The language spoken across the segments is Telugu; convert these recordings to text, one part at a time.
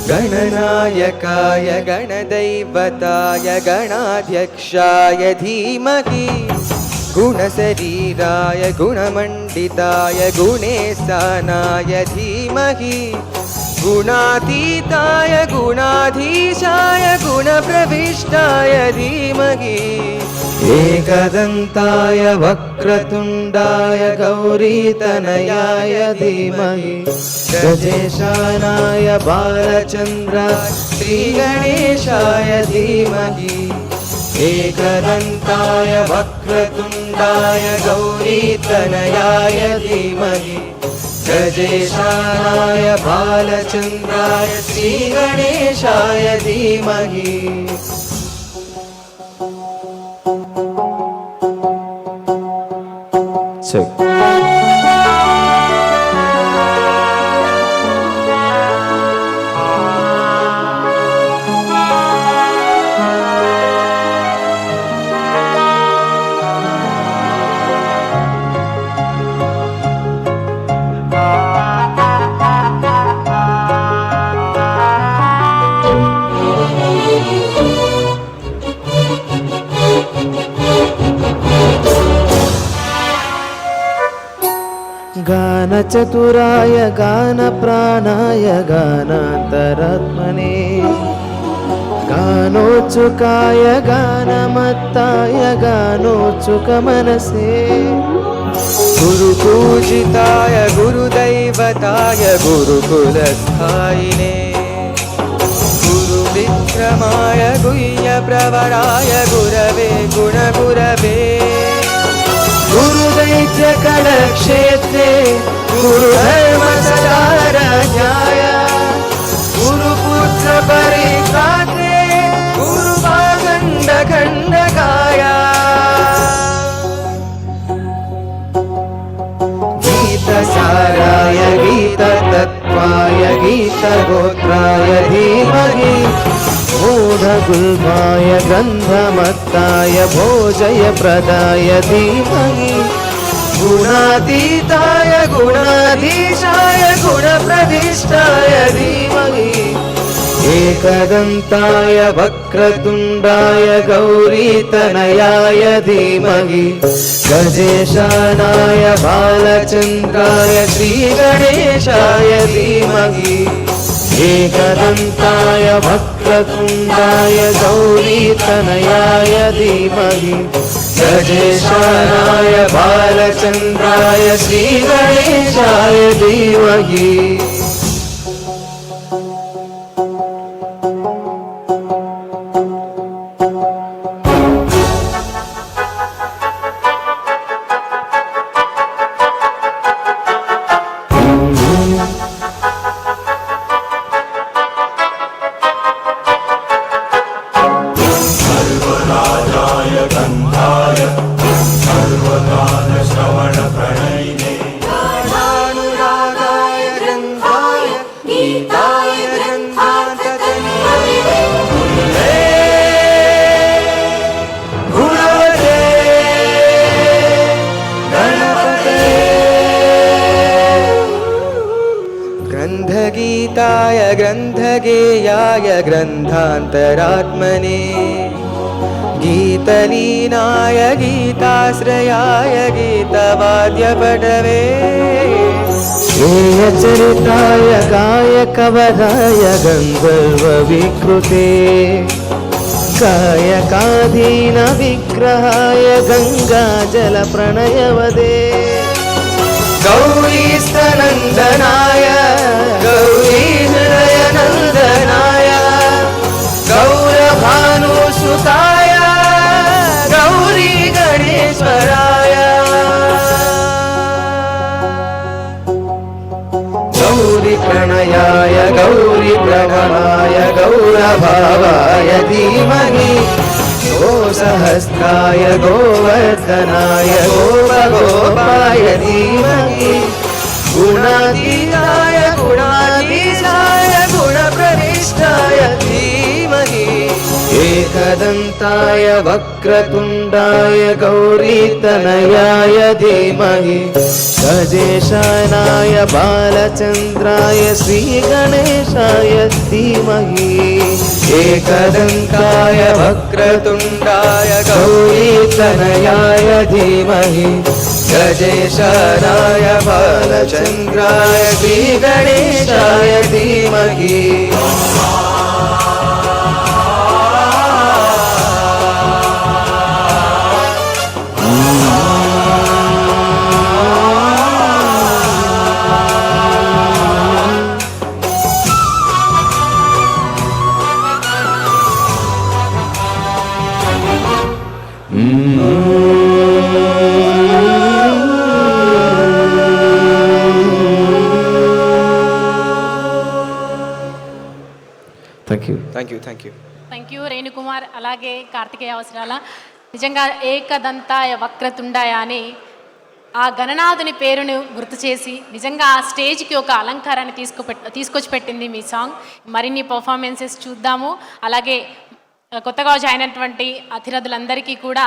गणनायकाय गणदैवताय गणाध्यक्षाय धीमहि गुणशरीराय गुणमण्डिताय गुणेशानाय धीमहि गुणातीताय गुणाधीशाय गुणप्रविष्टाय धीमहि एकदन्ताय वक्रतुण्डाय गौरीतनयाय धीमहि गजेशानाय बालचन्द्राय श्रीगणेशाय धीमहि एकदन्ताय वक्रतुण्डाय गौरीतनयाय धीमहि गजेशानाय बालचन्द्राय श्रीगणेशाय धीमहि गानचतुराय गानप्राणाय गानान्तरात्मने गानोत्सुकाय गानमत्ताय गानोत्सुकमनसे गुरुपूजिताय गुरुदैवताय गुरुकुलस्थायिने गुरुविक्रमाय गुह्यप्रवराय गुरवे गुणगुरवे गुरुदैत्यकलक्षेत्रे गुरुधर्मसदारज्ञाय गुरुपुत्रपरित्रात्रे गुरुवागण्डखण्डकाय गीतसाराय गीततत्त्वाय गीतगोत्राय धीमहि मूढगुल्माय गन्धमत्ताय भोजयप्रदाय धीमहि गुणातीताय गुणाधीशाय गुणप्रविष्टाय धीमहि एकदन्ताय वक्रतुण्डाय गौरीतनयाय धीमहि गजेशानाय बालचन्द्राय श्रीगणेशाय धीमहि एकदन्ताय वक्रतुण्डाय गौरीतनयाय धीमहि गजेशानाय बालचन्द्राय श्रीगणेशाय धीमहि ग्रन्थगीताय ग्रन्थगेयाय ग्रन्थान्तरात्मने गीतलीनाय गीताश्रयाय गीतवाद्यपटवे गेयचरिताय गायकवधाय गन्धर्वविकृते कायकाधीन विग्रहाय गङ्गाजलप्रणयवदे गौरीस्तनन्दनाय गौरीहृदयनन्दनाय गौरभानुसुताय गौरी गणेश्वराय गौरी प्रणयाय गौरी प्रणवाय गौरभावाय धीमहि गोसहस्राय गोवर्धनाय गोपगोपाय धीमहि गुणातीताय गुणाधीशाय गुणप्रविष्टाय धीमहि एकदन्ताय वक्रतुण्डाय गौरीतनयाय धीमहि गजेशानाय बालचन्द्राय श्रीगणेशाय धीमहि एकदन्ताय वक्रतुण्डाय गौरीतनयाय धीमहि गजेशानाय बालचन्द्राय श्रीगणेशाय धीमहि థ్యాంక్ యూ రేణుకుమార్. అలాగే కార్తికేయ అవసరాల నిజంగా ఏకదంతాయ వక్రతుండాయ అని ఆ గణనాథుని పేరును గుర్తు చేసి నిజంగా ఆ స్టేజ్కి ఒక అలంకారాన్ని తీసుకొచ్చి పెట్టింది మీ సాంగ్. మరిన్ని పర్ఫార్మెన్సెస్ చూద్దాము. అలాగే కొత్తగా జాయిన్ అయినటువంటి అతిరథులందరికీ కూడా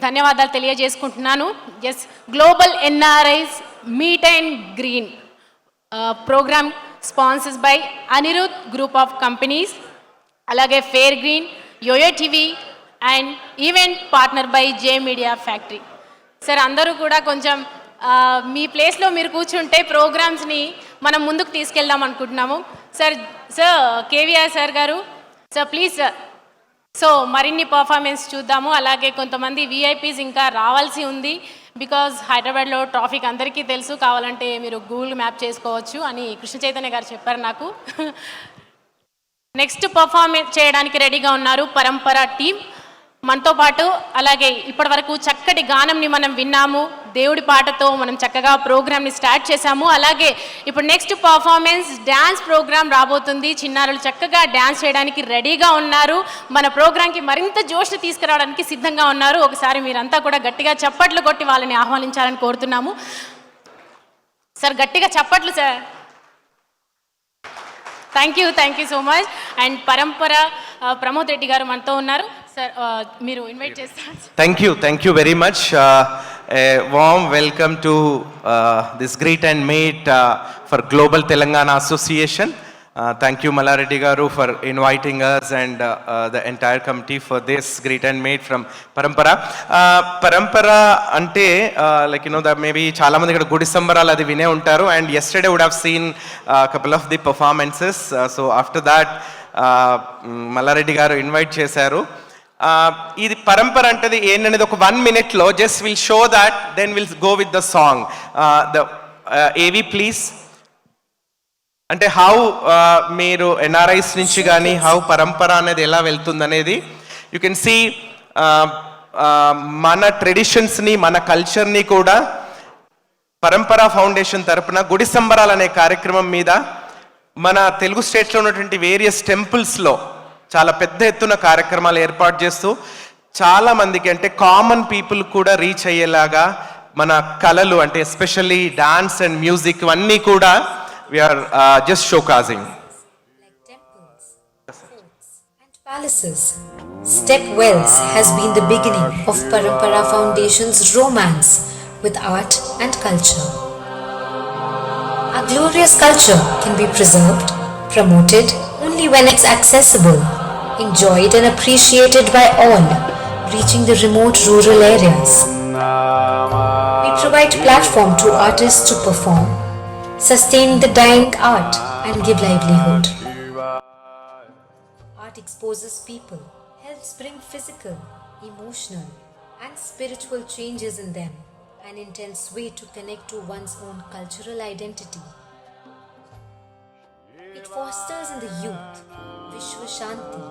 ధన్యవాదాలు తెలియజేసుకుంటున్నాను. Yes, global NRIs meet and greet program sponsors by Anirudh group of companies, అలాగే fair green, YoYo TV and event partner by J media factory. Sir, అందరూ కూడా కొంచెం మీ ప్లేస్లో మీరు కూర్చుంటే ప్రోగ్రామ్స్ని మనం ముందుకు తీసుకెళ్దాం అనుకుంటున్నాము. సార్ కేవీఆర్ సార్ గారు, సార్ ప్లీజ్ సార్. సో మరిన్ని పర్ఫార్మెన్స్ చూద్దాము. అలాగే కొంతమంది విఐపీస్ ఇంకా రావాల్సి ఉంది. బికాజ్ హైదరాబాద్లో ట్రాఫిక్ అందరికీ తెలుసు, కావాలంటే మీరు గూగుల్ మ్యాప్ చేసుకోవచ్చు అని కృష్ణ చైతన్య గారు చెప్పారు నాకు. నెక్స్ట్ పర్ఫార్మెన్స్ చేయడానికి రెడీగా ఉన్నారు పరంపర టీం మనతో పాటు. అలాగే ఇప్పటి వరకు చక్కటి గానంని మనం విన్నాము, దేవుడి పాటతో మనం చక్కగా ప్రోగ్రామ్ని స్టార్ట్ చేశాము. అలాగే ఇప్పుడు నెక్స్ట్ పర్ఫార్మెన్స్ డ్యాన్స్ ప్రోగ్రామ్ రాబోతుంది. చిన్నారులు చక్కగా డ్యాన్స్ చేయడానికి రెడీగా ఉన్నారు. మన ప్రోగ్రామ్కి మరింత జోష్ని తీసుకురావడానికి సిద్ధంగా ఉన్నారు. ఒకసారి మీరంతా కూడా గట్టిగా చప్పట్లు కొట్టి వాళ్ళని ఆహ్వానించాలని కోరుతున్నాము. సార్ గట్టిగా చప్పట్లు sir. Thank you so much. And పరంపర ప్రమోద్ రెడ్డి గారు మనతో ఉన్నారు. సార్ మీరు ఇన్వైట్ చేస్తారు. Thank you very much. Warm welcome to this greet and meet for global Telangana association. Thank you Mallareddy garu for inviting us and the entire committee for this greet and meet from Parampara. Parampara ante like you know that maybe chaala mandi ikkada gudi sambaralu adi vine untaru, and yesterday would have seen a couple of the performances. So after that Mallareddy garu invite chesaru. ఇది పరంపర అంటది ఏంటనేది ఒక 1 minute లో just will show that, then will go with the song. The AV please. అంటే హౌ మీరు ఎన్ఆర్ఐస్ నుంచి కానీ హౌ పరంపర అనేది ఎలా వెళ్తుంది అనేది యూ కెన్ సీ. మన ట్రెడిషన్స్ని మన కల్చర్ని కూడా పరంపర ఫౌండేషన్ తరపున గుడి సంబరాలు అనే కార్యక్రమం మీద మన తెలుగు స్టేట్స్లో ఉన్నటువంటి వేరియస్ టెంపుల్స్లో చాలా పెద్ద ఎత్తున కార్యక్రమాలు ఏర్పాటు చేస్తూ చాలా మందికి అంటే కామన్ పీపుల్ కూడా రీచ్ అయ్యేలాగా మన కళలు అంటే ఎస్పెషల్లీ డాన్స్ అండ్ మ్యూజిక్ అన్నీ కూడా we are just showcasing. Like temples, forts and palaces, Step Wells has been the beginning of Parampara Foundation's romance with art and culture. Our glorious culture can be preserved, promoted only when it's accessible, enjoyed and appreciated by all, reaching the remote rural areas. We provide platform to artists to perform, sustain the dying art and give livelihood. Art exposes people, helps bring physical, emotional and spiritual changes in them, an intense way to connect to one's own cultural identity. It fosters in the youth Vishwa Shanti.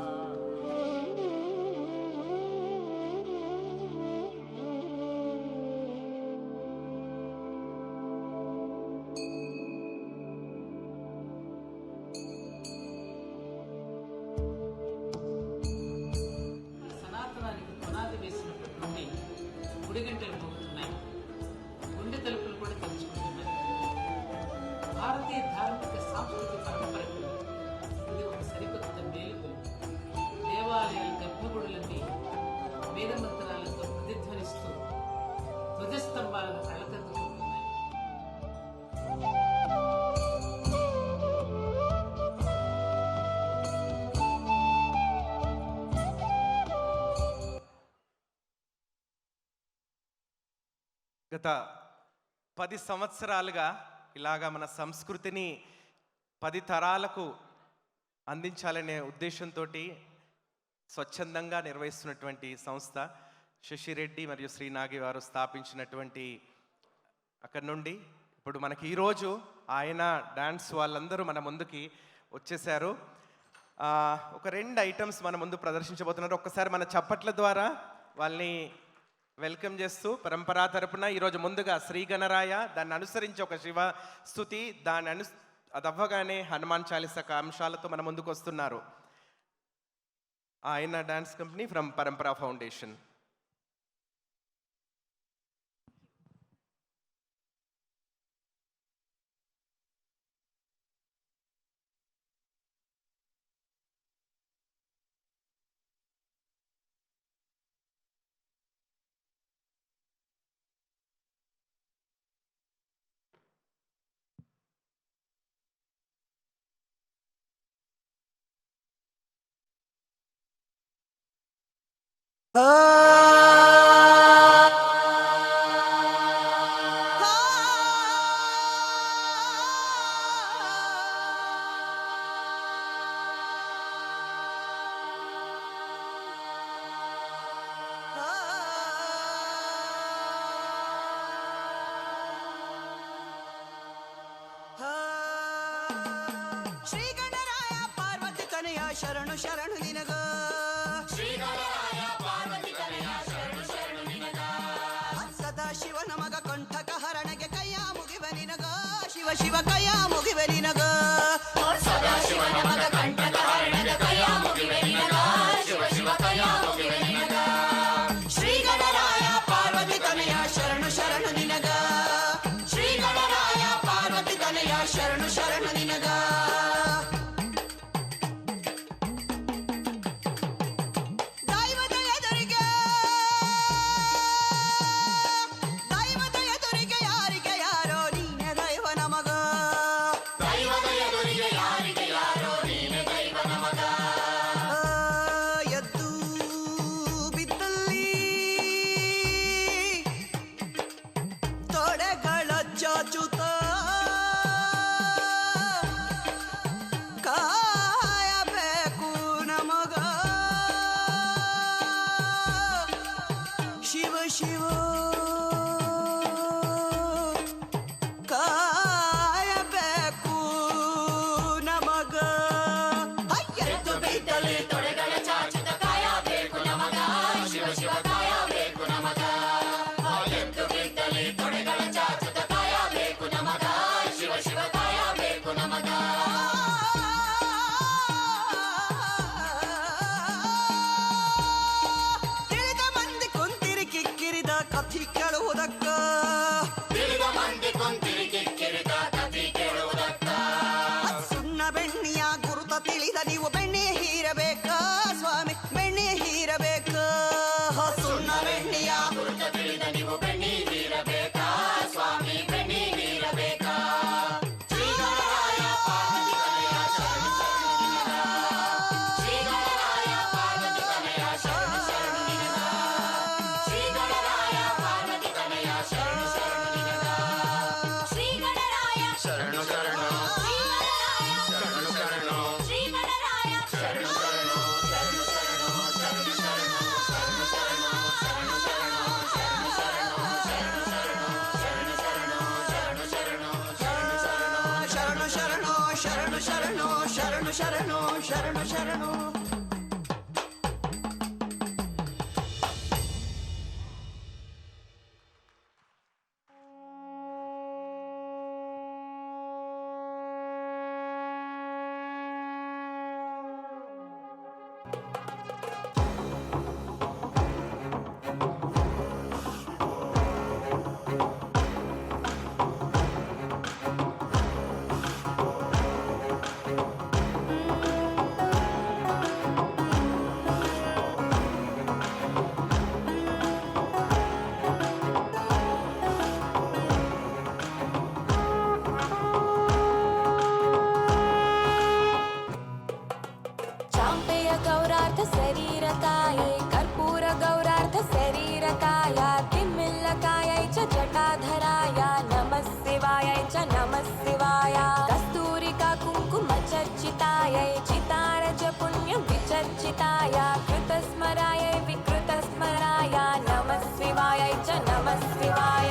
గుడిగంటలు మోగుతున్నాయి, గుండె తలుపులు కూడా తెరుచుకుంటున్నాయి. భారతీయ ధార్మిక సాంస్కృతిక పరంపరకు ఇది ఒక సరికొత్త మేలుకొలుపు. గర్భగుడులన్నీ వేదమంత్రాలతో ప్రతిధ్వనిస్తూ ధ్వజస్తంభాలను కళ్ళకద్దుకుంటున్నాయి. గత 10 సంవత్సరాలుగా ఇలాగా మన సంస్కృతిని 10 తరాలకు అందించాలనే ఉద్దేశంతో స్వచ్ఛందంగా నిర్వహిస్తున్నటువంటి సంస్థ శశిరెడ్డి మరియు శ్రీనాగి వారు స్థాపించినటువంటి అక్కడి నుండి ఇప్పుడు మనకి ఈరోజు ఆయన డాన్స్ వాళ్ళందరూ మన ముందుకి వచ్చేసారు. ఒక 2 ఐటమ్స్ మన ముందు ప్రదర్శించబోతున్నారు. ఒక్కసారి మన చప్పట్ల ద్వారా వాళ్ళని వెల్కమ్ చేస్తూ పరంపరా తరపున ఈరోజు ముందుగా శ్రీ గణరాయ, దాన్ని అనుసరించి ఒక శివ స్తుతి, అది అవ్వగానే హనుమాన్ చాలీసా అంశాలతో మన ముందుకు వస్తున్నారు ఆయన dance company from Parampara foundation. Shri Ganaraya Parvati ತನಯ ಶರಣು ಶರಣು ನಿನಗ. ಸದಾ ಶಿವನ ಮಗ ಕಂಠಕ ಹರಣಗೆ ಕೈಯ ಮುಗಿವ ನಿನಗ. ಶಿವ ಶಿವ ಕೈಯ ಮುಗಿವ ನಿನಗ. ಸದಾ ಶಿವನ ಮಗ ಕಂಠಕ ಹರಣಗೆ ಕೈಯ ಮುಗಿವ ನಿನಗ. ಶಿವ ಶಿವ ಕೈಯ ಮುಗಿವ ನಿನಗ. ಶ್ರೀ ಗಣರಾಯ ಪಾರ್ವತಿ ತನಯ ಶರಣು ಶರಣು ನಿನಗ. ಶ್ರೀ ಗಣರಾಯ ಪಾರ್ವತಿ ತನಯ ಶರಣು ಶರಣು ನಿನಗ. ನೀವು ಬೆಣ್ಣೆ ಹೀರಬೇಕ ಸ್ವಾಮಿ, ಬೆಣ್ಣೆ ಹೀರಬೇಕ. ಸುಣ್ಣ ಬೆಣ್ಣೆಯ ಗುರುತ ತಿಳಿದ ನೀವು ಬೆಣ್ಣೆ ಹೀರಬೇಕ ಸ್ವಾಮಿ, ಬೆಣ್ಣೆ ಹೀರಬೇಕ. ಶ್ರೀ ಗಣರಾಯ ಪಾರ್ವತಿ ತನಯ ಶರಣು ಶರಣು ನಿನಗ. ಶ್ರೀ ಗಣರಾಯ ಪಾರ್ವತಿ ತನಯ ಶರಣು ಶರಣು ನಿನಗ. ಶ್ರೀ ಗಣರಾಯ ಪಾರ್ವತಿ ತನಯ ಶರಣು ಶರಣು ನಿನಗ. ಶ್ರೀ ಗಣರಾಯ ಶರಣು ಶರಣು. ಶರಣು ಶರಣು ಶರಣು ಶರಣು. शरीरकायै कर्पूरगौरार्ध शरीरकाय तिम्मिल्लकायै च जटाधराय नमः शिवायै च नमः शिवाय कस्तूरिका कुङ्कुमचर्चितायै चितारज पुण्यं विचर्चिताय कृतस्मरायै विकृतस्मराय नमः शिवायै च नमः शिवाय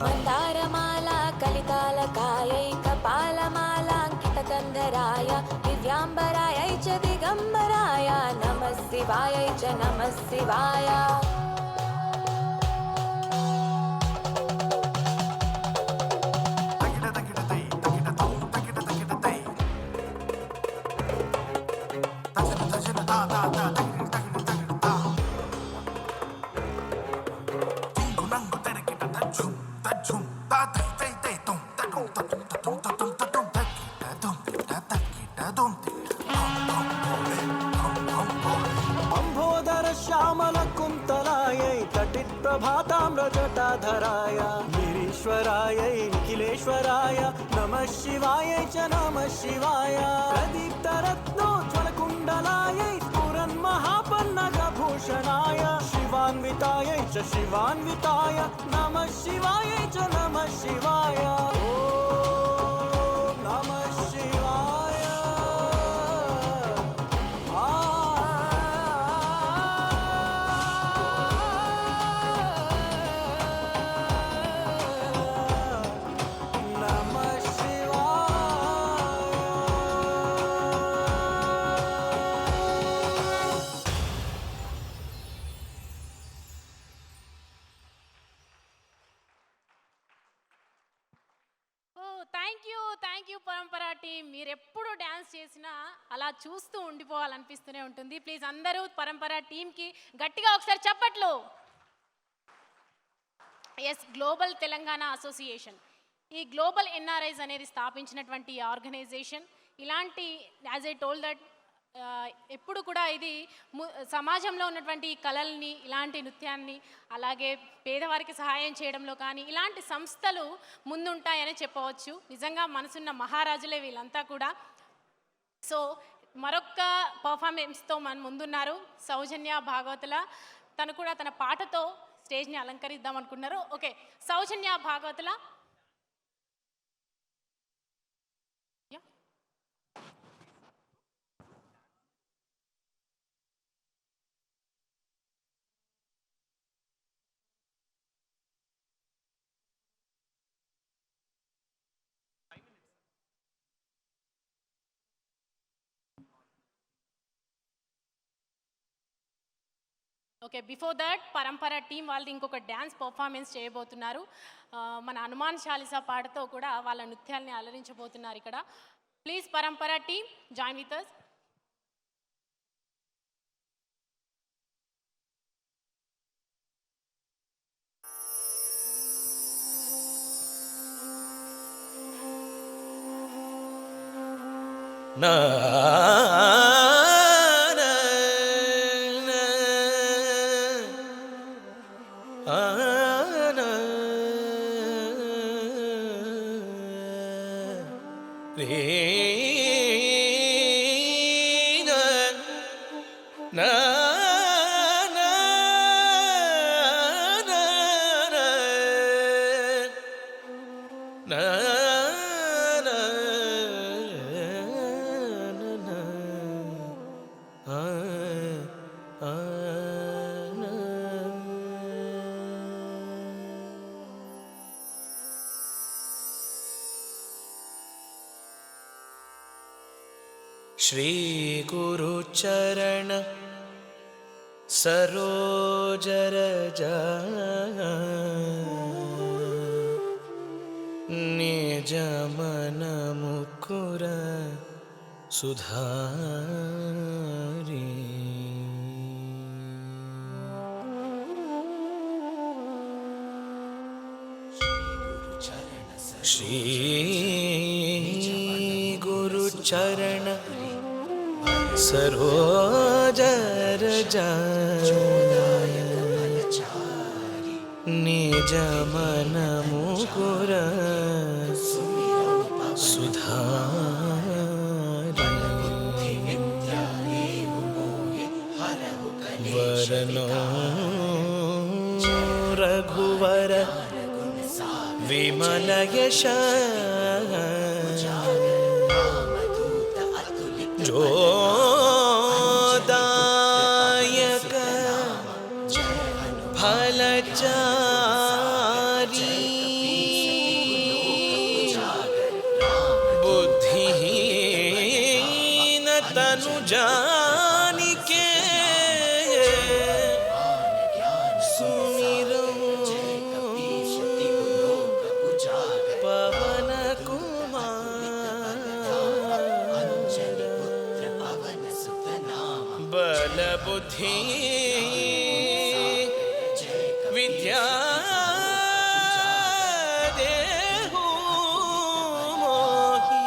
मन्दारमाला कलितालकायै कपालमालाङ्कितकन्धराय दिव्याम्बरायै च दिगम्बराय नमः शिवायै च नमः शिवाय अंबोदर श्यामल कुन्तलायै तटिप्रभाताम्रजटाधराय गिरीश्वरायै निखिलेश्वराय नमः शिवायै च नमः शिवाय प्रदीप्तरत्नोज्ज्वलकुण्डलायै स्फुरन्महापन्नगभूषणाय शिवान्वितायै च शिवान्विताय नमः शिवायै च नमः शिवाय ॐ नमः शिवाय नमः शिवाय ఓ థ్యాంక్ యూ పరంపర టీం. మీరు ఎప్పుడు డ్యాన్స్ చేసినా అలా చూస్తూ ఉండిపోవాలనిపిస్తూనే ఉంటుంది. ప్లీజ్ అందరూ పరంపర టీంకి గట్టిగా ఒకసారి చప్పట్లు. ఎస్, గ్లోబల్ తెలంగాణ అసోసియేషన్, ఈ గ్లోబల్ ఎన్ఆర్ఐస్ అనేది స్థాపించినటువంటి ఆర్గనైజేషన్. ఇలాంటి యాజ్ ఐ టోల్డ్ దట్ ఎప్పుడు కూడా ఇది సమాజంలో ఉన్నటువంటి కళల్ని, ఇలాంటి నృత్యాన్ని, అలాగే పేదవారికి సహాయం చేయడంలో కానీ ఇలాంటి సంస్థలు ముందుంటాయని చెప్పవచ్చు. నిజంగా మనసున్న మహారాజులే వీళ్ళంతా కూడా. సో మరొక పర్ఫార్మెన్స్తో మన ముందున్నారు సౌజన్య భాగవతుల. తను కూడా తన పాటతో స్టేజ్ని అలంకరిద్దాం అనుకున్నారు. Okay, Soujanya Bhagavatula. Okay, before that పరంపర టీం వాళ్ళు ఇంకొక డ్యాన్స్ పర్ఫార్మెన్స్ చేయబోతున్నారు. మన హనుమాన్ చాలీసా పాటతో కూడా వాళ్ళ నృత్యాల్ని అలరించబోతున్నారు ఇక్కడ. ప్లీజ్ పరంపర టీం జాయిన్ విత్ us. నా श्री गुरु चरण सरोज रज निज मन मुकुर सुधारी श्री गुरु चरण सरोज रज निजमन मुकुर वरनो रघुवर विमल यश जोदायक फलचारी बुद्धिहीन तनु जानिके सुमिरो पवन कुमार बल बुद्धि विद्या देहु मोहि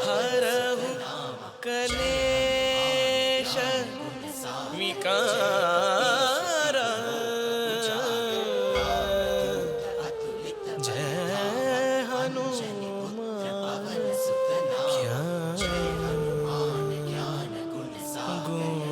हरहु कलेश विकार जय हनुमान ज्ञान गुण सागर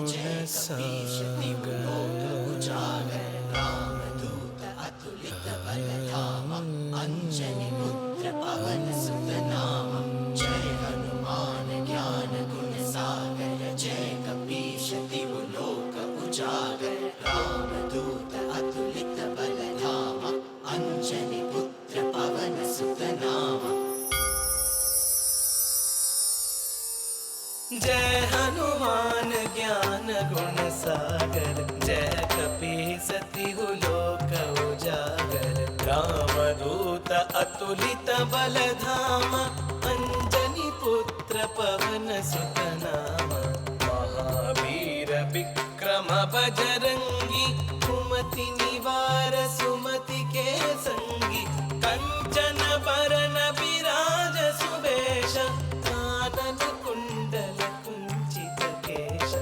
जय हनुमान ज्ञान गुण सागर जय कपीसति लोक उजागर रामदूत अतुलित बल धामा अंजनी पुत्र पवन सुत नामा महावीर विक्रम बजरंगी कुमति निवार सुमति के संगी कंचन बरन विराज सुबेश कानन कुंडल कुंचित केश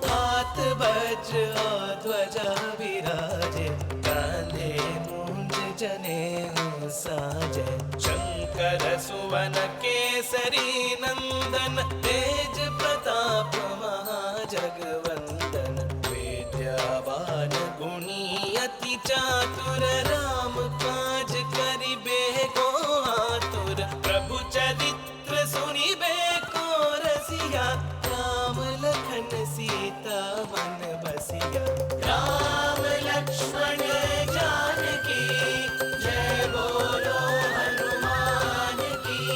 हाथ वज्र और ध्वजा विराजे कांधे मूंज जनेऊ साजे शंकर सुवन केसरी नंदन तेज प्रताप महाजगवंदन विद्यावान गुणी अति चातुर राम काज करिबे को आतुर प्रभु चरित्र सुनिबे को रसिया राम लखन सीता मन बसिया राम लक्ष्मण जानकी जय बोलो हनुमान की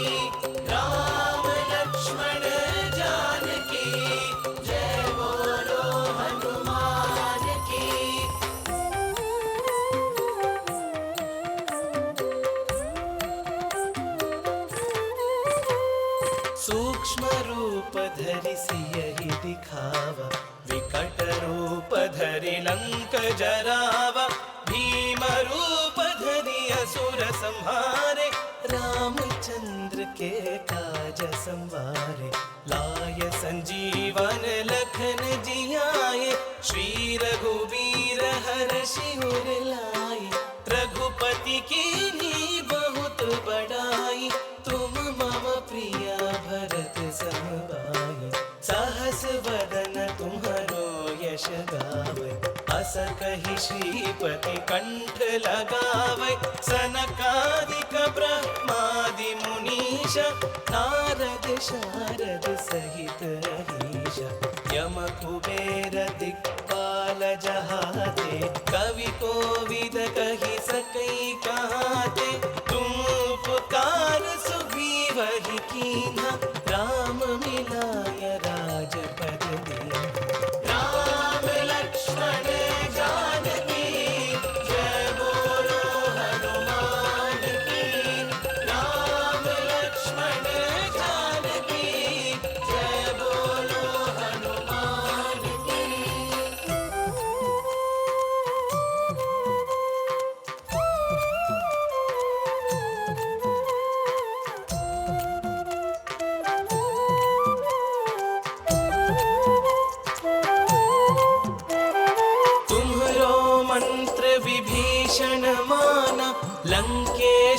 राम लक्ष्मण जानकी जय बोलो हनुमान की सूक्ष्म रूप धरि सियहि दिखावा विकट रूप धरि लंक जरावा भीम रूप धरि असुर संहारे रामचंद्र के काज संवारे लाय संजीवन लखन जियाए श्री रघुवीर हर्षि उर लाए रघुपति कीन्ही बहुत बड़ाई तुम मम प्रिय भरत समभाई सहस वदन तुम्हारो यश गावै अस कहि श्रीपति कंठ लगावै सनकादिक ब्रह्मादि मुनीश नारद शारद सहित अहीश यम कुबेर दिक्पाल जहाते कवि कोविद कहि सकै कहाते तुम उपकार सुग्रीवहि कीन्हा राम मिलाय राजपद दीन्हा राम लक्ष्मण जानकी जय बोलो हनुमान की राम लक्ष्मण जानकी जय बोलो हनुमान की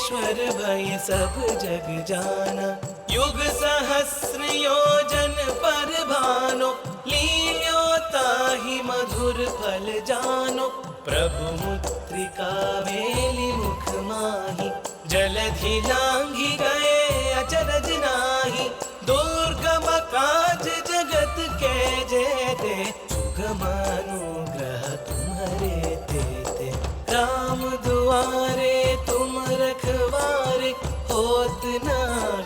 ईश्वर भय सब जग जाना। युग सहस्र योजन पर भानो, लील्योता ही मधुर फल जानो। प्रभु मुद्रिका मेलि मुख माही, जलधि लांघि गए अचरज नाही। दुर्गम काज जगत के जेते, सुगम अनुग्रह तुम्हारे तेते। राम दुआरे तुम रखवारे, होत न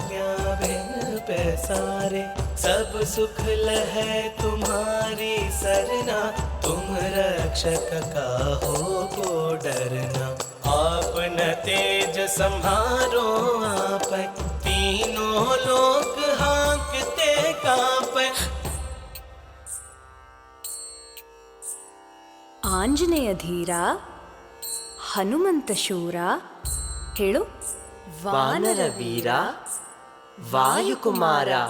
क्या बिन पैसारे। सब सुख लहै तुम्हारी सरना, तुम रक्षक काहो को डरना। आपन तेज सम्हारो आपै, तीनों लोक हांकते कांपै। ಆಂಜನೇಯ ಧೀರ ಹನುಮಂತ ಶೂರ ಹೇಳು वानर वीरा वायुकुमारा।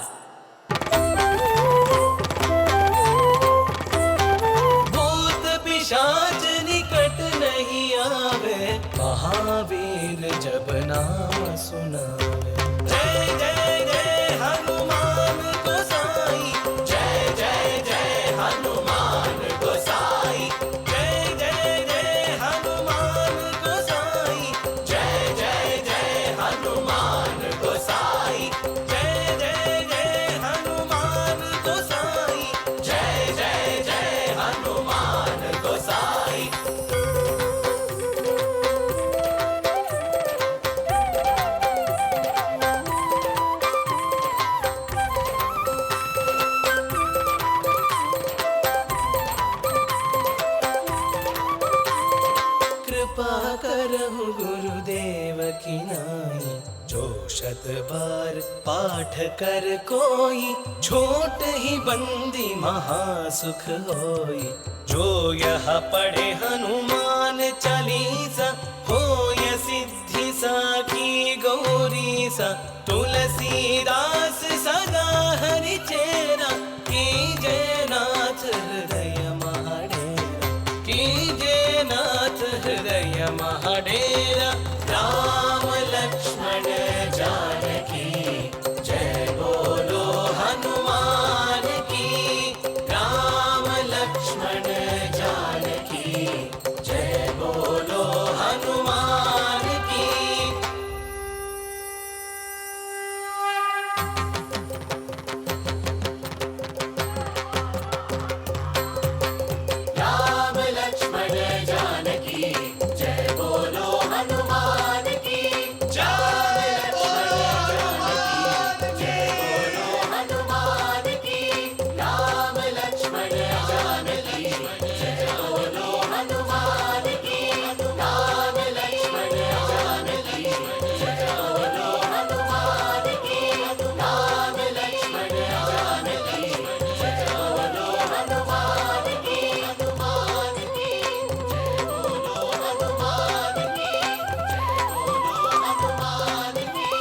भूत पिशाच निकट नहीं आवे, महावीर जब नाम सुनावे। जय जय जय हनुमान गोसाई, जय जय जय हनुमान गोसाई। जय जय जय हनुमान गोसाई, जय जय जय हनुमान गोसाई। जय जय जय हनुमान गोसाई, जय जय जय हनुमान गोसाई। कृपा करहु गुरुदेव की नाई, जो शत बार पाठ कर कोई। छोट ही बंदी महासुख होई, जो यह पढ़े हनुमान चालीसा। होय सिद्धि साखी गौरी सा, तुलसीदास सदा हरि चेरा। कीजय नाथ हृदय महाडेरा, कीजय नाथ हृदय महाडेरा। राम लक्ष्मण जानकी, जय बोलो हनुमान की। राम लक्ष्मण जानकी, जय बोलो हनुमान की। राम लक्ष्मण जानकी, जय बोलो हनुमान की। जय बोलो हनुमान की। राम लक्ष्मण जानकी, जय बोलो हनुमान की। राम लक्ष्मण जानकी, जय बोलो हनुमान की। राम लक्ष्मण जानकी, जय बोलो हनुमान की। हनुमान की, जय बोलो हनुमान की। जय बोलो हनुमान की। बोलो हनुमान की।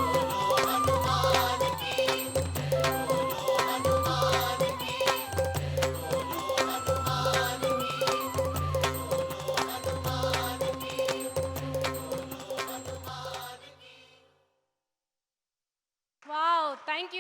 बोलो हनुमान की। बोलो हनुमान की। बोलो हनुमान की। बोलो हनुमान की। వావ్, థ్యాంక్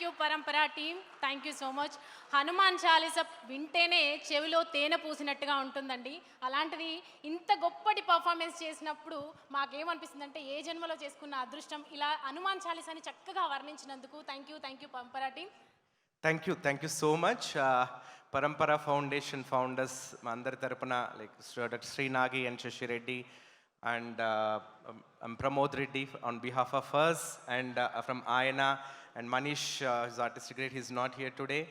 యూ పరంపర team, thank you so much. Hanuman Chalisa వింటేనే చెవిలో తేనె పూసినట్టుగా ఉంటుందండి. అలాంటిది ఇంత గొప్పటి పర్ఫార్మెన్స్ చేసినప్పుడు మాకేమనిపిస్తుంది అంటే ఏ జన్మలో చేసుకున్న అదృష్టం. ఇలా హనుమాన్ చాలీసాని చక్కగా వర్ణించినందుకు థ్యాంక్ యూ పరంపర team. Thank you so much. Parampara Foundation founders, మా అందరి తరపున like Dr. Srinagi and Shashi Reddy and I'm Pramod Reddy on behalf of us and from Ayana and Manish, his artistic director, he's not here today.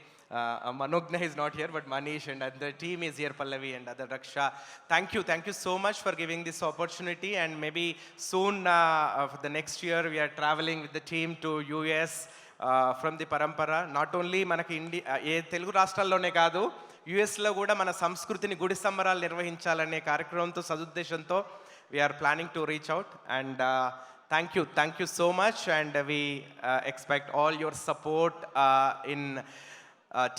Manogna is not here, but Manish and the team is here, Pallavi and other Raksha. Thank you so much for giving this opportunity, and maybe soon for the next year we are traveling with the team to US from the పరంపర. నాట్ ఓన్లీ మనకి ఏ తెలుగు రాష్ట్రాల్లోనే కాదు, యుఎస్లో కూడా మన సంస్కృతిని గుడి సంబరాలు నిర్వహించాలనే కార్యక్రమంతో సదుద్దేశంతో we are planning to reach out. And thank you so much, and we expect all your support in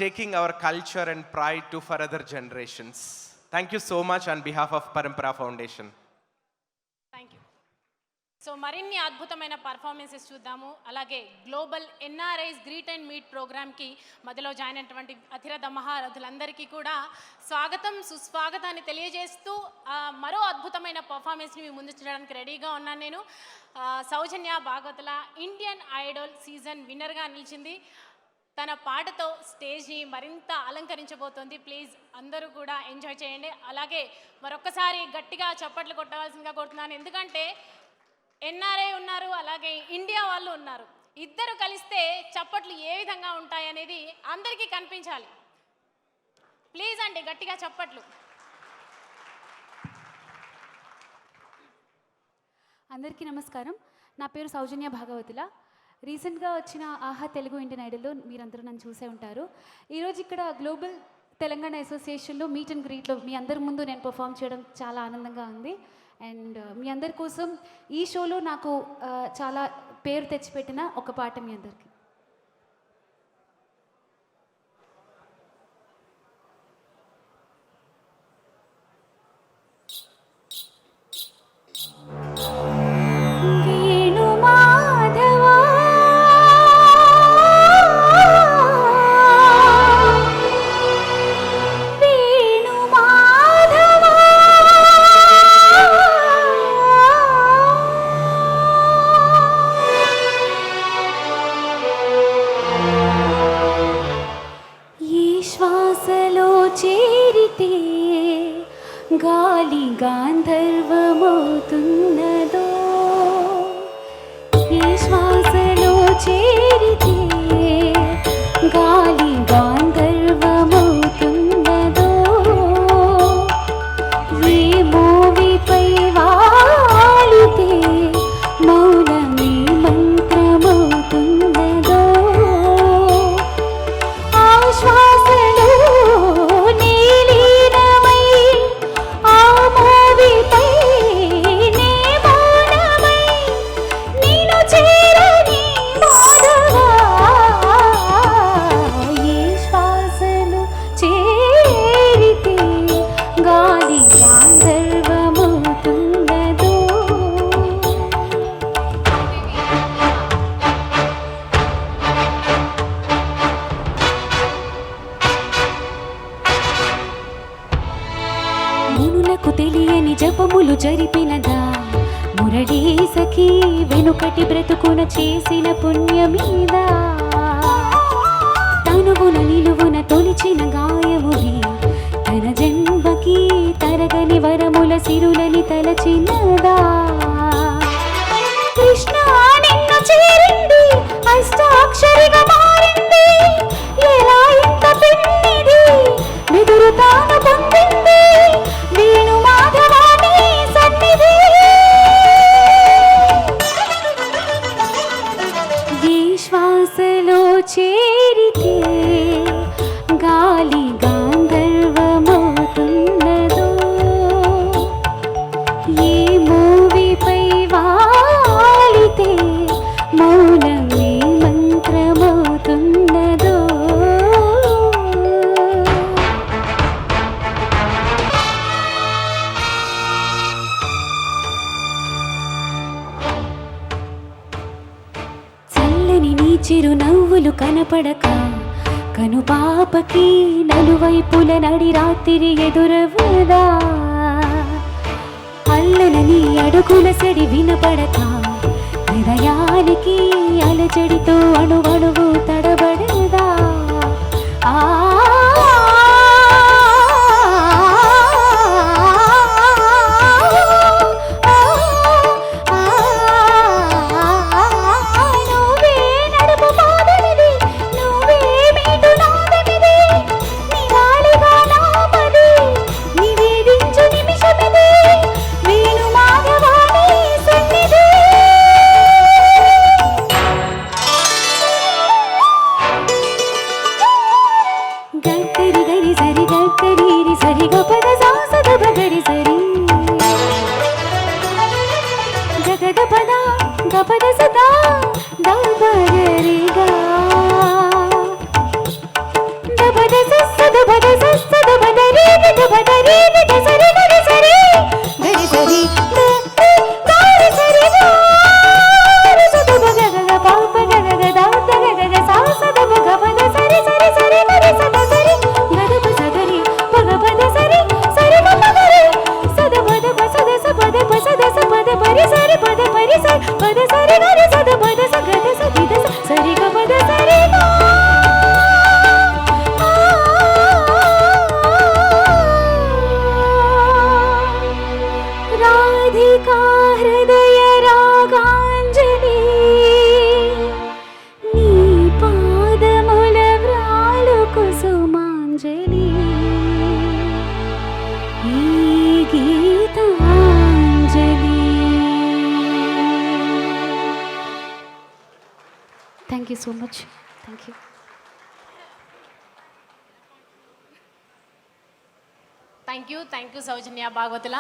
taking our culture and pride to for other generations. Thank you so much on behalf of Parampara Foundation. Thank you. So మరిన్ని అద్భుతమైన పర్ఫార్మెన్సెస్ చూద్దాము. అలాగే global NRIs greet and meet ప్రోగ్రామ్కి మధ్యలో జాయిన్ అయినటువంటి అతిరథ మహారథులందరికీ కూడా స్వాగతం సుస్వాగతాన్ని తెలియజేస్తూ మరో అద్భుతమైన పర్ఫార్మెన్స్ని మీ ముందు చూడడానికి రెడీగా ఉన్నాను నేను. సౌజన్య భాగవతుల ఇండియన్ ఐడల్ సీజన్ విన్నర్గా నిలిచింది. తన పాటతో స్టేజ్ని మరింత అలంకరించబోతోంది. ప్లీజ్ అందరూ కూడా ఎంజాయ్ చేయండి. అలాగే మరొక్కసారి గట్టిగా చప్పట్లు కొట్టవలసిందిగా కోరుతున్నాను. ఎందుకంటే ఎన్ఆర్ఐ ఉన్నారు, అలాగే ఇండియా వాళ్ళు ఉన్నారు. ఇద్దరు కలిస్తే చప్పట్లు ఏ విధంగా ఉంటాయనేది అందరికీ కనిపించాలి. ప్లీజ్ అండి గట్టిగా చప్పట్లు. అందరికీ నమస్కారం. నా పేరు సౌజన్య భాగవతుల. రీసెంట్గా వచ్చిన ఆహా తెలుగు ఇండియన్ ఐడల్లో మీరందరూ నన్ను చూసే ఉంటారు. ఈరోజు ఇక్కడ గ్లోబల్ తెలంగాణ అసోసియేషన్లో మీట్ అండ్ గ్రీట్లో మీ అందరి ముందు నేను పర్ఫామ్ చేయడం చాలా ఆనందంగా ఉంది. అండ్ మీ అందరి కోసం ఈ షోలో నాకు చాలా పేరు తెచ్చిపెట్టిన ఒక పాట మీ అందరికీ. గాలి గాంధర్వమవుతున్నదో, ఈ శ్వాసలో చేరితే గాలి గాంధర్వమవుతున్నదో, ఏ మోవిపై వాలితే మౌనమే మంత్రమవుతున్నదో, ఆ శ్వాసలో మునులకు తెలియని జపములు జరిపినదా మురళీ సఖీ, వెనుకటి బ్రతుకున చేసిన పుణ్యమీద తనువున నిలువున తొలిచిన గాయముది, తన జన్మకి తరగని వరముల సిరులని తలచినదా. కృష్ణ నిన్ను చేరింది, అష్టాక్షరిగా మారింది, ఎలా ఇంత పెన్నిది మెదురు తాను పొందింది, వేణు మాధవాని సన్నిధి. ఈ శ్వాసలో చేరితే గాలి గాంధర్వమవుతున్నదో, ఏ మూవిపై వాలితే మౌనమే మంత్రమవుతున్నదో. చల్లని నీ చిరునవ్వులు కనపడక కను పాపకి నలువైపుల నడి రాత్రి ఎదురవదా, అల్లన నీ అడుగుల సడి వినపడక హృదయానికి అలజడితో అణువణువు తడబడదా. గపద సదా దబగరిగా దబద సస్స దబద సస్స దబదరి దబదరి so much. Thank you. Thank you Soujanya Bhagavatula,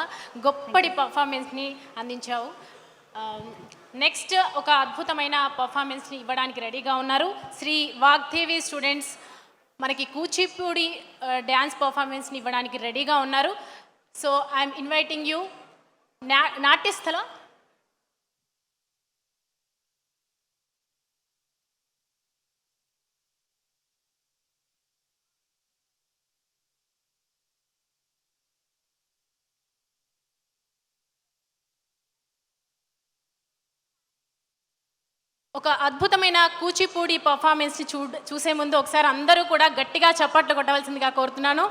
గొప్పటి పర్ఫార్మెన్స్ని అందించావు. నెక్స్ట్ ఒక అద్భుతమైన పర్ఫార్మెన్స్ని ఇవ్వడానికి రెడీగా ఉన్నారు శ్రీ వాగ్దేవి స్టూడెంట్స్. మనకి కూచిపూడి డ్యాన్స్ పర్ఫార్మెన్స్ని ఇవ్వడానికి రెడీగా ఉన్నారు. So I'm inviting you. Natyasthala ఒక అద్భుతమైన కూచిపూడి పర్ఫార్మెన్స్ని చూసే ముందు ఒకసారి అందరూ కూడా గట్టిగా చప్పట్లు కొట్టవలసిందిగా కోరుతున్నాను.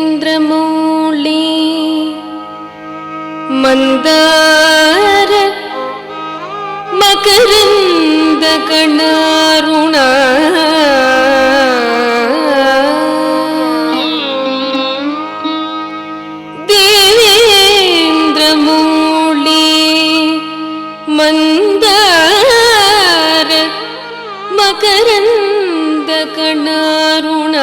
దేవేంద్రమౌళి మందార మకరంద కణారుణ దేవేంద్రమౌళి మందార మకరంద కణారుణ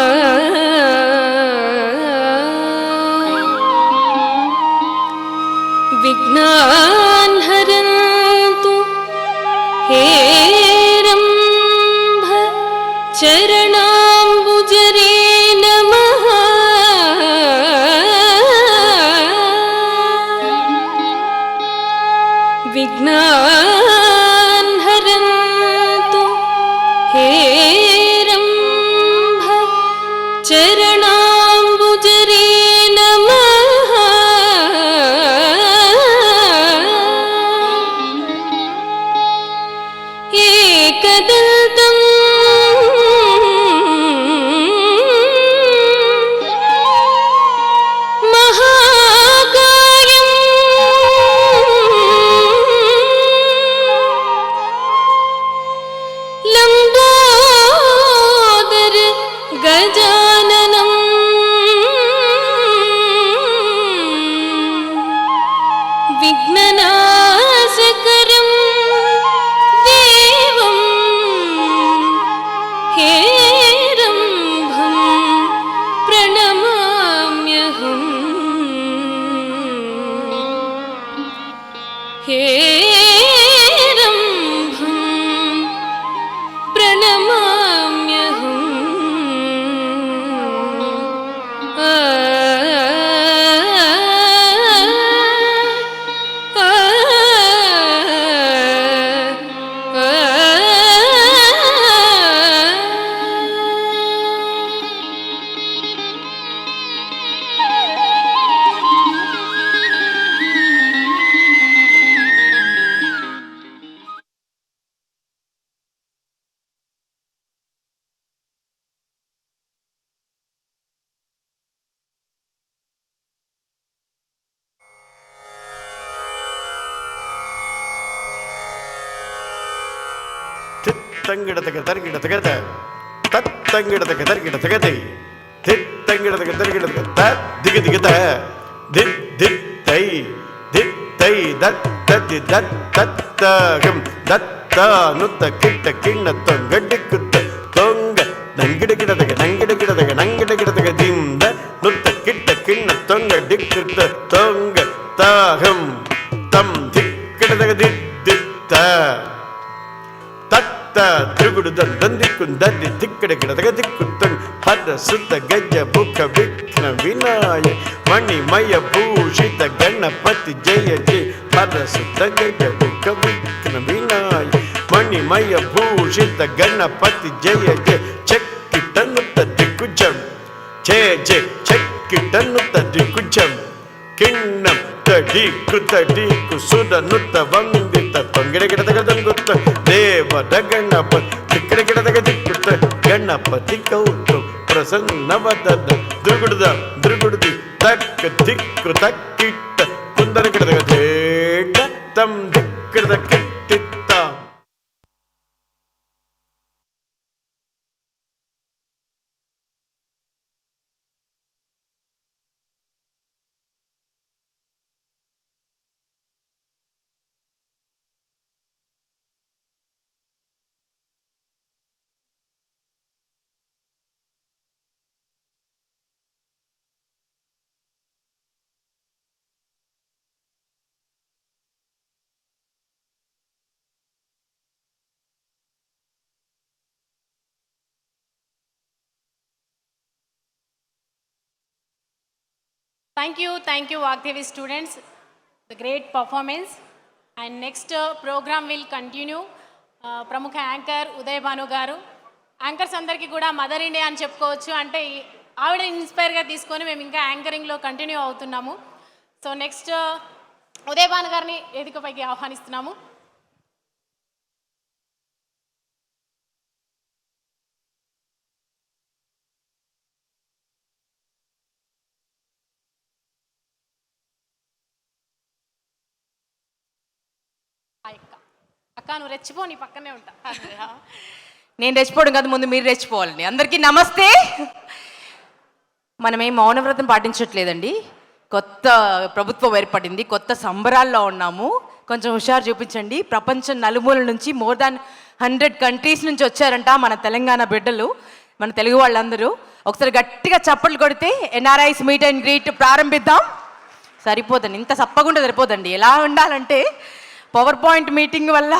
విఘ్నాన్ హరంతు హేరంభ చరణాంబుజరే నమః. విఘ్నాన్ హరంతు హేరంభ చరణాంబుజరే నమః. ఏకదంతం మహాకాయం లంబోదర గజాననం విఘ్ననాశకరం దేవం హేరంభం ప్రణమామ్యహం. హేరంభం ప్రణమామ్యహం. ఆ ತಂಗಿಡತಕ ತರ್ಗಿಡತಕತ ತತ್ತಂಗಿಡತಕ ತರ್ಗಿಡತಕತೆ ತಿತ್ತಂಗಿಡತಕ ತರ್ಗಿಡತಕ ತ ದಿಗ ದಿಗತ ದಿತ್ ದಿತ್ ತೈ ದಿತ್ ತೈ ದತ್ ತದ್ದಿ ದತ್ ತತ್ತ ಗಂ ದತ್ತ ನುತ್ತ ಕಿಟ್ಟ ಕಿಣ್ಣ ತೊಂಗಡ್ಡಿ ಕುತ್ತ ತೊಂಗ ನಂಗಿಡ ಗಿಡದಗ ನಂಗಿಡ ಗಿಡದಗ ನಂಗಿಡ ಗಿಡದಗ ದಿಂದ ನುತ್ತ ಕಿಟ್ಟ ಕಿಣ್ಣ ತೊಂಗಡ್ಡಿ ಕುತ್ತ ತೊಂಗ ತಾಹಂ ತಂ ದಿಕ್ಕಿಡದಗ ದಿತ್ ದಿತ್ತ ತತ್ತ తిరుగుడు దందిక్కుందంది తిక్కడికిడ దిక్కుతం హర సుత గజ బుఖ విఘ్న వినాయ మణిమయ భూషిత గణపతి జయ జయ హర సుత గజ బుఖ విఘ్న వినాయ మణిమయ భూషిత గణపతి జయ జయ చెక్కిటనుత దిక్కుజం జయ జయ చెక్కిటనుత దిక్కుజం కిಣ್ಣం తడీకు సుడనుత వందిత తొంగిడగిడదగదంగుత దేవద గణపతి గిడగిడదగ దిక్కుత గణపతి కౌతం ప్రసన్నవదన దృగుడుది తక్క దిక్కు తక్కిట్ట కుందరగిడదగ దేట తం దిక్కుడద కిట్టిత్త. Thank you, Vagdevi students. The great performance. And next program will continue. ప్రముఖ యాంకర్ ఉదయ్ భాను గారు. యాంకర్స్ అందరికీ కూడా మదర్ ఇండియా అని చెప్పుకోవచ్చు. అంటే ఆవిడ ఇన్స్పైర్గా తీసుకొని మేము ఇంకా యాంకరింగ్లో కంటిన్యూ అవుతున్నాము. సో నెక్స్ట్ ఉదయ్ భాను గారిని వేదికపైకి ఆహ్వానిస్తున్నాము. అక్క నువ్వు రెచ్చిపో, నీ పక్కనే ఉంటా. నేను రెచ్చిపోవడం కాదు, ముందు మీరు రెచ్చిపోవాలండి. అందరికీ నమస్తే. మనమేం మౌనవ్రతం పాటించట్లేదండి. కొత్త ప్రభుత్వం ఏర్పడింది, కొత్త సంబరాల్లో ఉన్నాము. కొంచెం హుషారు చూపించండి. ప్రపంచం నలుమూల నుంచి మోర్ దాన్ 100 కంట్రీస్ నుంచి వచ్చారంట మన తెలంగాణ బిడ్డలు, మన తెలుగు వాళ్ళందరూ. ఒకసారి గట్టిగా చప్పట్లు కొడితే ఎన్ఆర్ఐస్ మీట్ అండ్ గ్రీట్ ప్రారంభిద్దాం. సరిపోదండి, ఇంత సప్పకుండా సరిపోదండి. ఎలా ఉండాలంటే పవర్ పాయింట్ మీటింగ్ వల్ల,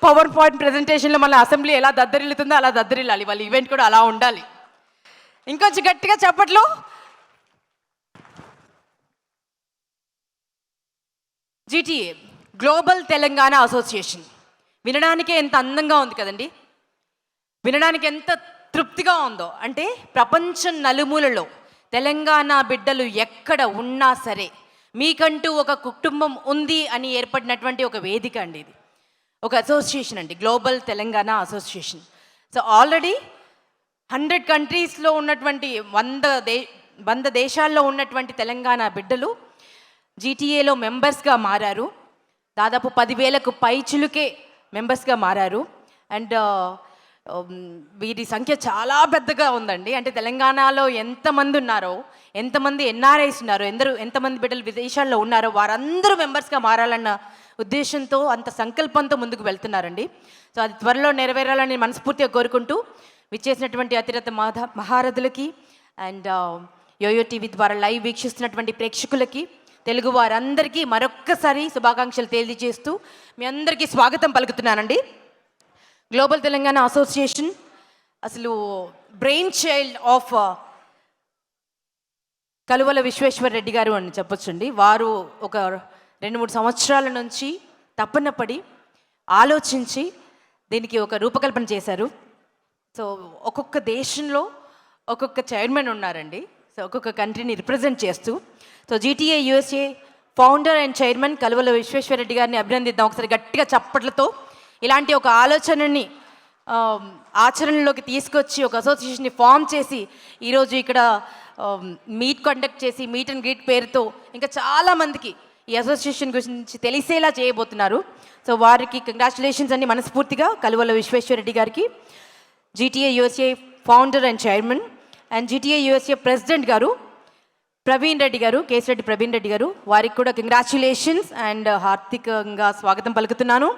పవర్ పాయింట్ ప్రజెంటేషన్లో మన అసెంబ్లీ ఎలా దద్దరిల్లుతుందో అలా దద్దరిల్లాలి. వాళ్ళ ఈవెంట్ కూడా అలా ఉండాలి. ఇంకొంచెం గట్టిగా చప్పట్లు. జీటీఏ గ్లోబల్ తెలంగాణ అసోసియేషన్ వినడానికే ఎంత అందంగా ఉంది కదండి, వినడానికి ఎంత తృప్తిగా ఉందో. అంటే ప్రపంచం నలుమూలలో తెలంగాణ బిడ్డలు ఎక్కడ ఉన్నా సరే మీకంటూ ఒక కుటుంబం ఉంది అని ఏర్పడినటువంటి ఒక వేదిక అండి ఇది. ఒక అసోసియేషన్ అండి, global Telangana association. So already 100 కంట్రీస్లో ఉన్నటువంటి 100 దేశాల్లో ఉన్నటువంటి తెలంగాణ బిడ్డలు జీటీఏలో మెంబర్స్గా మారారు. దాదాపు 10,000కు పైచులుకే మెంబర్స్గా మారారు. అండ్ వీరి సంఖ్య చాలా పెద్దగా ఉందండి. అంటే తెలంగాణలో ఎంతమంది ఉన్నారో, ఎంతమంది ఎన్ఆర్ఐస్ ఉన్నారో, ఎంతమంది బిడ్డలు విదేశాల్లో ఉన్నారో వారందరూ మెంబర్స్గా మారాలన్న ఉద్దేశంతో, అంత సంకల్పంతో ముందుకు వెళ్తున్నారండి. సో అది త్వరలో నెరవేరాలని మనస్ఫూర్తిగా కోరుకుంటూ విచ్చేసినటువంటి అతిరథ మహారథులకి అండ్ యోయో టీవీ ద్వారా లైవ్ వీక్షిస్తున్నటువంటి ప్రేక్షకులకి, తెలుగు వారందరికీ మరొక్కసారి శుభాకాంక్షలు తెలియజేస్తూ మీ అందరికీ స్వాగతం పలుకుతున్నానండి. గ్లోబల్ తెలంగాణ అసోసియేషన్ అసలు brain child of Kaluvala Visweswara Reddy garu అని చెప్పొచ్చండి. వారు ఒక 2-3 సంవత్సరాల నుంచి తపన పడి ఆలోచించి దీనికి ఒక రూపకల్పన చేశారు. సో ఒక్కొక్క దేశంలో ఒక్కొక్క చైర్మన్ ఉన్నారండి. సో ఒక్కొక్క కంట్రీని రిప్రజెంట్ చేస్తూ. So GTA USA founder and chairman Kaluvala Visweswara Reddy గారిని అభినందిద్దాం ఒకసారి గట్టిగా చప్పట్లతో. ఇలాంటి ఒక ఆలోచనని ఆచరణలోకి తీసుకొచ్చి ఒక అసోసియేషన్ని ఫామ్ చేసి ఈరోజు ఇక్కడ మీట్ కండక్ట్ చేసి మీట్ అండ్ గ్రీట్ పేరుతో ఇంకా చాలామందికి ఈ అసోసియేషన్ గురించి తెలిసేలా చేయబోతున్నారు. సో వారికి కంగ్రాచులేషన్స్ అండి మనస్ఫూర్తిగా కలువల విశ్వేశ్వర రెడ్డి గారికి, GTA USA founder and chairman and GTA USA president గారు ప్రవీణ్ రెడ్డి గారు, కేసిరెడ్డి ప్రవీణ్ రెడ్డి గారు, వారికి కూడా కంగ్రాచులేషన్స్ అండ్ హార్దికంగా స్వాగతం పలుకుతున్నాను.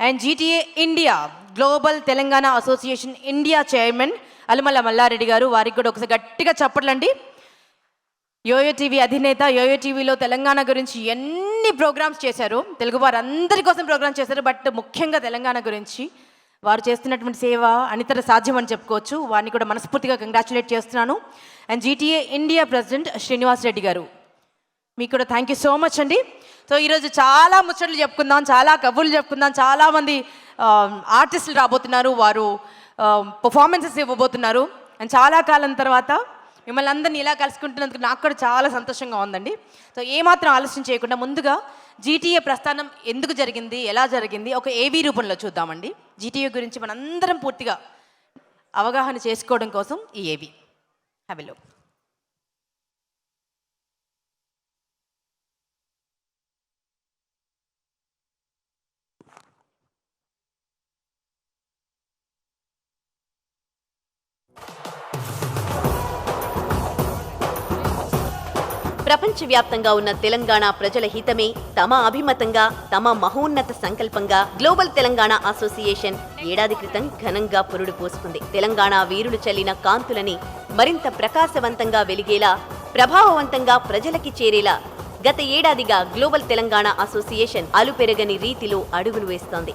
And GTA India global Telangana association India chairman Alumala Mallareddy garu, వారికి కూడా ఒకసారి గట్టిగా చప్పట్లండి. యోయో టీవీ అధినేత, యోయో టీవీలో తెలంగాణ గురించి ఎన్ని ప్రోగ్రామ్స్ చేశారు, తెలుగు వారందరి కోసం ప్రోగ్రామ్స్ చేశారు, బట్ ముఖ్యంగా తెలంగాణ గురించి వారు చేస్తున్నటువంటి సేవ అనితర సాధ్యం అని చెప్పుకోవచ్చు. వారిని కూడా మనస్ఫూర్తిగా కంగ్రాచులేట్ చేస్తున్నాను. And GTA India president Srinivas Reddy గారు, మీకు కూడా థ్యాంక్ యూ సో మచ్ అండి. సో ఈరోజు చాలా ముచ్చట్లు చెప్పుకుందాం, చాలా కబుర్లు చెప్పుకుందాం. చాలామంది ఆర్టిస్టులు రాబోతున్నారు, వారు పర్ఫార్మెన్సెస్ ఇవ్వబోతున్నారు. అండ్ చాలా కాలం తర్వాత మిమ్మల్ని అందరినీ ఇలా కలుసుకుంటున్నందుకు నాకు కూడా చాలా సంతోషంగా ఉందండి. సో ఏమాత్రం ఆలస్యం చేయకుండా ముందుగా జీటీఏ ప్రస్థానం ఎందుకు జరిగింది, ఎలా జరిగింది, ఒక ఏవీ రూపంలో చూద్దామండి. జీటీఏ గురించి మనందరం పూర్తిగా అవగాహన చేసుకోవడం కోసం ఈ ఏవీ హ్యాబీలో. ప్రపంచవ్యాప్తంగా ఉన్న తెలంగాణ ప్రజల హితమే తమ అభిమతంగా, తమ మహోన్నత సంకల్పంగా గ్లోబల్ తెలంగాణ అసోసియేషన్ ఏడాది క్రితం ఘనంగా పురుడు పోసుకుంది. తెలంగాణ వీరులు చల్లిన కాంతులని మరింత ప్రకాశవంతంగా వెలిగేలా, ప్రభావవంతంగా ప్రజలకి చేరేలా గత ఏడాదిగా గ్లోబల్ తెలంగాణ అసోసియేషన్ అలుపెరగని రీతిలో అడుగులు వేస్తోంది.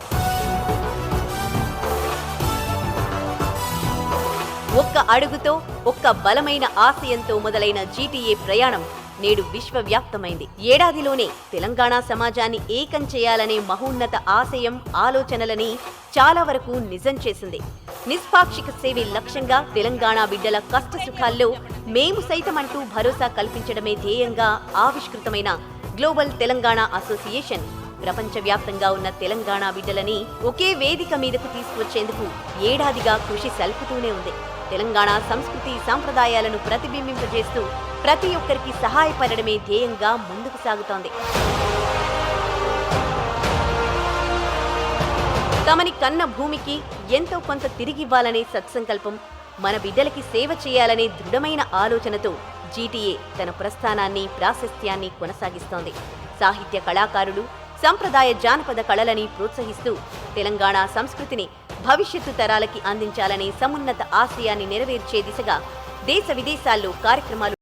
ఒక్క అడుగుతో, ఒక్క బలమైన ఆశయంతో మొదలైన జీటీఏ ప్రయాణం నేడు విశ్వవ్యాప్తమైంది. ఏడాదిలోనే తెలంగాణ సమాజాన్ని ఏకం చేయాలనే మహోన్నత ఆశయం, ఆలోచనలని చాలా వరకు నిజం చేసింది. నిష్పాక్షిక సేవే లక్ష్యంగా తెలంగాణ బిడ్డల కష్ట సుఖాల్లో మేము సైతం అంటూ భరోసా కల్పించడమే ధ్యేయంగా ఆవిష్కృతమైన గ్లోబల్ తెలంగాణ అసోసియేషన్ ప్రపంచవ్యాప్తంగా ఉన్న తెలంగాణ బిడ్డలని ఒకే వేదిక మీదకు తీసుకువచ్చేందుకు ఏడాదిగా కృషి సల్పుతూనే ఉంది. తెలంగాణ సంస్కృతి సాంప్రదాయాలను ప్రతిబింబింపజేస్తూ ప్రతి ఒక్కరికి సహాయపడడమే ధ్యేయంగా ముందుకు సాగుతోంది. తమని కన్న భూమికి ఎంతో కొంత తిరిగివ్వాలనే సత్సంకల్పం, మన బిడ్డలకి సేవ చేయాలనే దృఢమైన ఆలోచనతో జీటీఏ తన ప్రస్థానాన్ని, ప్రాశస్త్యాన్ని కొనసాగిస్తోంది. సాహిత్య కళాకారులు సంప్రదాయ జానపద కళలని ప్రోత్సహిస్తూ తెలంగాణ సంస్కృతిని భవిష్యత్తు తరాలకి అందించాలనే సమున్నత ఆశయాన్ని నెరవేర్చే దిశగా దేశ విదేశాల్లో కార్యక్రమాలు